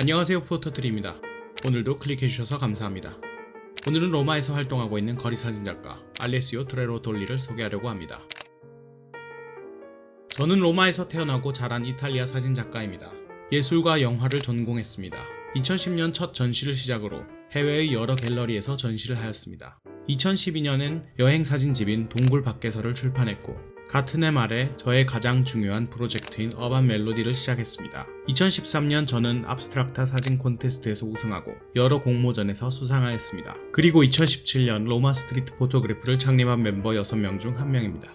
안녕하세요, 포터트리입니다. 오늘도 클릭해주셔서 감사합니다. 오늘은 로마에서 활동하고 있는 거리 사진작가 알레시오 트레로 돌리를 소개하려고 합니다. 저는 로마에서 태어나고 자란 이탈리아 사진작가입니다. 예술과 영화를 전공했습니다. 2010년 첫 전시를 시작으로 해외의 여러 갤러리에서 전시를 하였습니다. 2012년엔 여행 사진집인 동굴 밖에서를 출판했고, 같은 해 말에 저의 가장 중요한 프로젝트인 어반 멜로디를 시작했습니다. 2013년 저는 압스트락타 사진 콘테스트에서 우승하고 여러 공모전에서 수상하였습니다. 그리고 2017년 로마 스트리트 포토그래프를 창립한 멤버 6명 중 한 명입니다.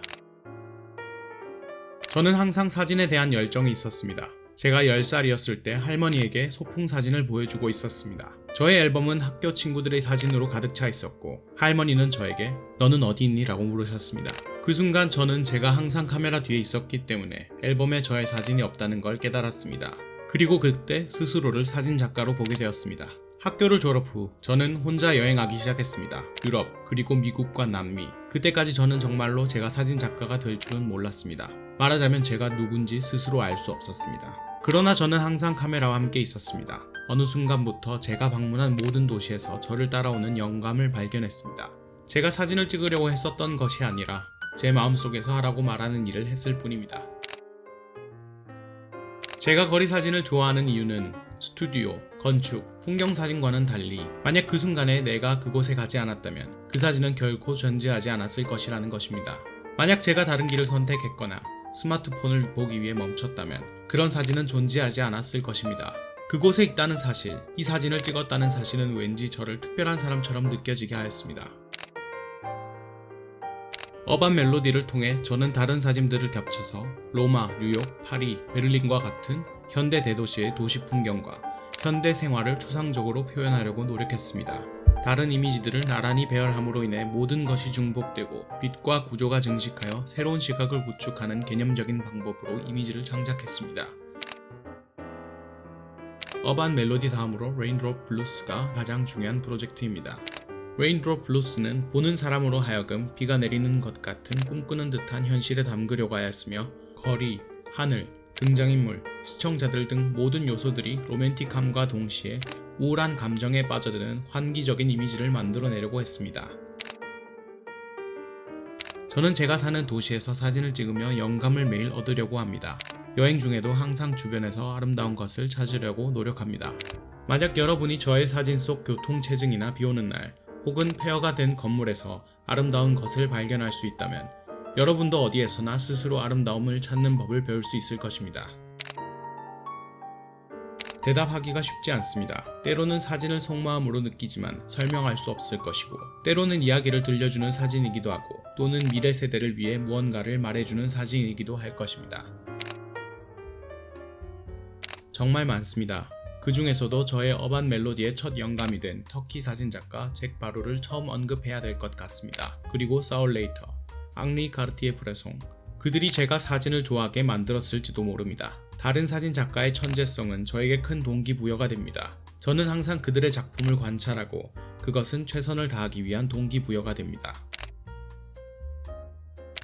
저는 항상 사진에 대한 열정이 있었습니다. 제가 10살이었을 때 할머니에게 소풍 사진을 보여주고 있었습니다. 저의 앨범은 학교 친구들의 사진으로 가득 차 있었고, 할머니는 저에게 "너는 어디 있니?" 라고 물으셨습니다. 그 순간 저는 제가 항상 카메라 뒤에 있었기 때문에 앨범에 저의 사진이 없다는 걸 깨달았습니다. 그리고 그때 스스로를 사진작가로 보게 되었습니다. 학교를 졸업 후 저는 혼자 여행하기 시작했습니다. 유럽, 그리고 미국과 남미. 그때까지 저는 정말로 제가 사진작가가 될 줄은 몰랐습니다. 말하자면 제가 누군지 스스로 알 수 없었습니다. 그러나 저는 항상 카메라와 함께 있었습니다. 어느 순간부터 제가 방문한 모든 도시에서 저를 따라오는 영감을 발견했습니다. 제가 사진을 찍으려고 했었던 것이 아니라 제 마음속에서 하라고 말하는 일을 했을 뿐입니다. 제가 거리 사진을 좋아하는 이유는 스튜디오, 건축, 풍경사진과는 달리 만약 그 순간에 내가 그곳에 가지 않았다면 그 사진은 결코 존재하지 않았을 것이라는 것입니다. 만약 제가 다른 길을 선택했거나 스마트폰을 보기 위해 멈췄다면 그런 사진은 존재하지 않았을 것입니다. 그곳에 있다는 사실, 이 사진을 찍었다는 사실은 왠지 저를 특별한 사람처럼 느껴지게 하였습니다. 어반 멜로디를 통해 저는 다른 사진들을 겹쳐서 로마, 뉴욕, 파리, 베를린과 같은 현대 대도시의 도시 풍경과 현대 생활을 추상적으로 표현하려고 노력했습니다. 다른 이미지들을 나란히 배열함으로 인해 모든 것이 중복되고 빛과 구조가 증식하여 새로운 시각을 구축하는 개념적인 방법으로 이미지를 창작했습니다. 어반 멜로디 다음으로 레인드롭 블루스가 가장 중요한 프로젝트입니다. 레인드롭 블루스는 보는 사람으로 하여금 비가 내리는 것 같은 꿈꾸는 듯한 현실에 담그려고 하였으며, 거리, 하늘, 등장인물, 시청자들 등 모든 요소들이 로맨틱함과 동시에 우울한 감정에 빠져드는 환기적인 이미지를 만들어내려고 했습니다. 저는 제가 사는 도시에서 사진을 찍으며 영감을 매일 얻으려고 합니다. 여행 중에도 항상 주변에서 아름다운 것을 찾으려고 노력합니다. 만약 여러분이 저의 사진 속 교통체증이나 비오는 날, 혹은 폐허가 된 건물에서 아름다운 것을 발견할 수 있다면 여러분도 어디에서나 스스로 아름다움을 찾는 법을 배울 수 있을 것입니다. 대답하기가 쉽지 않습니다. 때로는 사진을 속마음으로 느끼지만 설명할 수 없을 것이고, 때로는 이야기를 들려주는 사진이기도 하고, 또는 미래 세대를 위해 무언가를 말해주는 사진이기도 할 것입니다. 정말 많습니다. 그 중에서도 저의 어반 멜로디의 첫 영감이 된 터키 사진작가 잭 바로를 처음 언급해야 될 것 같습니다. 그리고 사울 레이터, 앙리 가르티에 브레송, 그들이 제가 사진을 좋아하게 만들었을지도 모릅니다. 다른 사진작가의 천재성은 저에게 큰 동기부여가 됩니다. 저는 항상 그들의 작품을 관찰하고 그것은 최선을 다하기 위한 동기부여가 됩니다.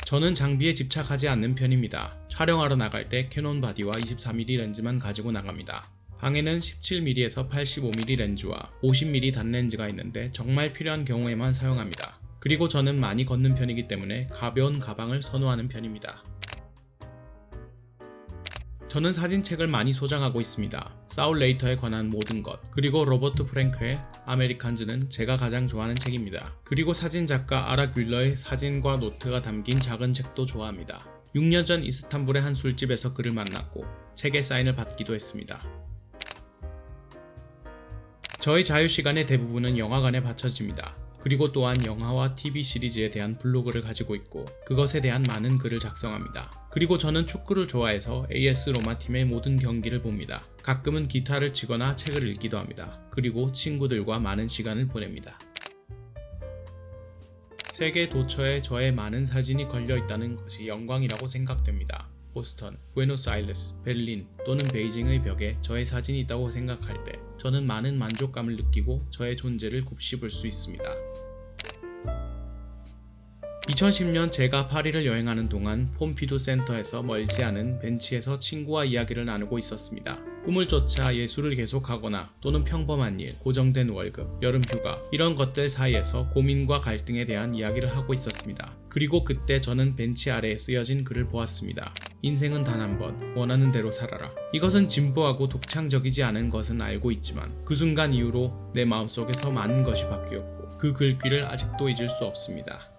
저는 장비에 집착하지 않는 편입니다. 촬영하러 나갈 때 캐논 바디와 24mm 렌즈만 가지고 나갑니다. 방에는 17mm에서 85mm 렌즈와 50mm 단렌즈가 있는데 정말 필요한 경우에만 사용합니다. 그리고 저는 많이 걷는 편이기 때문에 가벼운 가방을 선호하는 편입니다. 저는 사진책을 많이 소장하고 있습니다. 사울 레이터에 관한 모든 것, 그리고 로버트 프랭크의 아메리칸즈는 제가 가장 좋아하는 책입니다. 그리고 사진작가 아라 귤러의 사진과 노트가 담긴 작은 책도 좋아합니다. 6년 전 이스탄불의 한 술집에서 그를 만났고 책의 사인을 받기도 했습니다. 저의 자유시간의 대부분은 영화관에 바쳐집니다. 그리고 또한 영화와 TV 시리즈에 대한 블로그를 가지고 있고 그것에 대한 많은 글을 작성합니다. 그리고 저는 축구를 좋아해서 AS 로마 팀의 모든 경기를 봅니다. 가끔은 기타를 치거나 책을 읽기도 합니다. 그리고 친구들과 많은 시간을 보냅니다. 세계 도처에 저의 많은 사진이 걸려있다는 것이 영광이라고 생각됩니다. 보스턴, 부에노스아이레스, 베를린 또는 베이징의 벽에 저의 사진이 있다고 생각할 때 저는 많은 만족감을 느끼고 저의 존재를 곱씹을 수 있습니다. 2010년 제가 파리를 여행하는 동안 폼피두 센터에서 멀지 않은 벤치에서 친구와 이야기를 나누고 있었습니다. 꿈을 쫓아 예술을 계속하거나 또는 평범한 일, 고정된 월급, 여름 휴가 이런 것들 사이에서 고민과 갈등에 대한 이야기를 하고 있었습니다. 그리고 그때 저는 벤치 아래에 쓰여진 글을 보았습니다. 인생은 단 한 번, 원하는 대로 살아라. 이것은 진보하고 독창적이지 않은 것은 알고 있지만 그 순간 이후로 내 마음속에서 많은 것이 바뀌었고 그 글귀를 아직도 잊을 수 없습니다.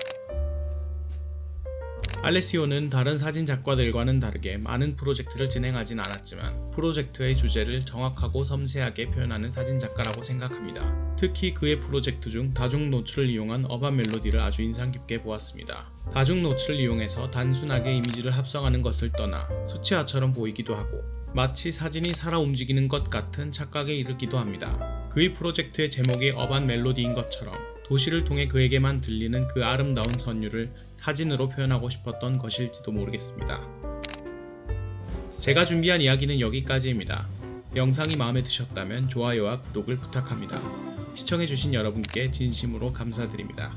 알레시오는 다른 사진 작가들과는 다르게 많은 프로젝트를 진행하진 않았지만 프로젝트의 주제를 정확하고 섬세하게 표현하는 사진 작가라고 생각합니다. 특히 그의 프로젝트 중 다중 노출을 이용한 어반 멜로디를 아주 인상 깊게 보았습니다. 다중 노출을 이용해서 단순하게 이미지를 합성하는 것을 떠나 수채화처럼 보이기도 하고 마치 사진이 살아 움직이는 것 같은 착각에 이르기도 합니다. 그의 프로젝트의 제목이 어반 멜로디인 것처럼 도시를 통해 그에게만 들리는 그 아름다운 선율을 사진으로 표현하고 싶었던 것일지도 모르겠습니다. 제가 준비한 이야기는 여기까지입니다. 영상이 마음에 드셨다면 좋아요와 구독을 부탁합니다. 시청해주신 여러분께 진심으로 감사드립니다.